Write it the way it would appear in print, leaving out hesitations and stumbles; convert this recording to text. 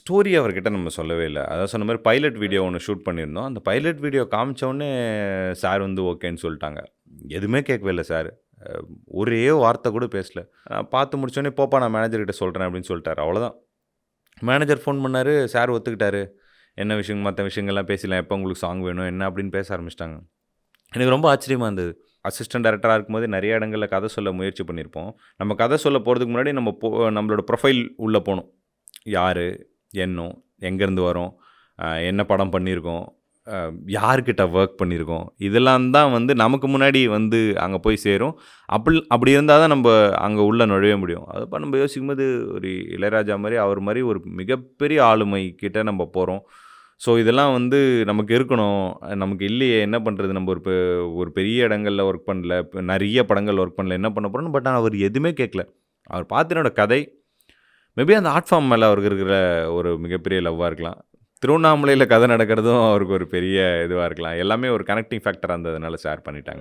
Story அவர்கிட்ட நம்ம சொல்லவே இல்ல. அதான் சொன்ன மாரி பைலட் வீடியோ ஒண்ணு ஷூட் பண்ணியிருந்தோம். அந்த பைலட் வீடியோ காமிச்ச உடனே சார் வந்து ஓகேன்னு சொல்ட்டாங்க. எதுவுமே கேட்கவே இல்ல சார். அ ஒரே வார்த்தை கூட பேசல. பார்த்து முடிச்சோனே, "போப்பா நான் மேனேஜர் கிட்ட சொல்றேன்" அப்படின்னு சொல்ட்டாரு. அவ்வளோதான். மேனேஜர் ஃபோன் பண்ணாரு. சார் ஒத்துக்கிட்டாரு. என்ன விஷயம் மத்த விஷயங்கள்லாம் பேசிடலாம். எப்போ உங்களுக்கு சாங் வேணும்? என்ன அப்படின்னு பேச ஆரம்பிச்சுட்டாங்க. எனக்கு ரொம்ப ஆச்சரியமா இருந்தது. அசிஸ்டன்ட் டைரக்டரா இருக்கும்போது நெறைய இடங்கள்ல கதை சொல்ல முயற்சி பண்ணியிருப்போம். நம்ம கதை சொல்ல போறதுக்கு முன்னாடி நம்மளோட ப்ரொஃபைல் உள்ள போணும். யாரு? எண்ணம்? எங்கேருந்து வரோம்? என்ன படம் பண்ணியிருக்கோம்? அ யார்கிட்ட ஒர்க் பண்ணியிருக்கோம்? இதெல்லாம் தான் வந்து நமக்கு முன்னாடி வந்து அங்க போய் சேரும். அப்படி இருந்தா தான் நம்ப அங்க உள்ள நுழைய முடியும். அப்ப நம்ம யோசிக்கும்போது ஒரு இளையராஜா மாரி, அவர் மாரி ஒரு மிகப்பெரிய ஆளுமை கிட்ட நம்ம போறோம். ஸோ இதெல்லாம் வந்து நமக்கு இருக்கணும். நமக்கு இல்லையே என்ன பண்றது? நம்ம ஒரு பெரிய இடங்கள்ல ஒர்க் பண்ணல. நெறைய படங்கள்ல ஒர்க் பண்ணல. என்ன பண்ண போறோம்னு பட் அவர் எதுவுமே கேட்கல. அவர் பார்த்து என்னோட கதை, மேபி அந்த ஆர்ட் ஃபார்ம் மேல அவருக்கு இருக்கிற ஒரு மிகப்பெரிய லவ்வா இருக்கலாம். திருவண்ணாமலையில கதை நடக்கிறதும் அவருக்கு ஒரு பெரிய இதுவா இருக்கலாம். எல்லாமே ஒரு கனெக்டிங் ஃபேக்டரா இருந்ததுனால ஷேர் பண்ணிட்டாங்க.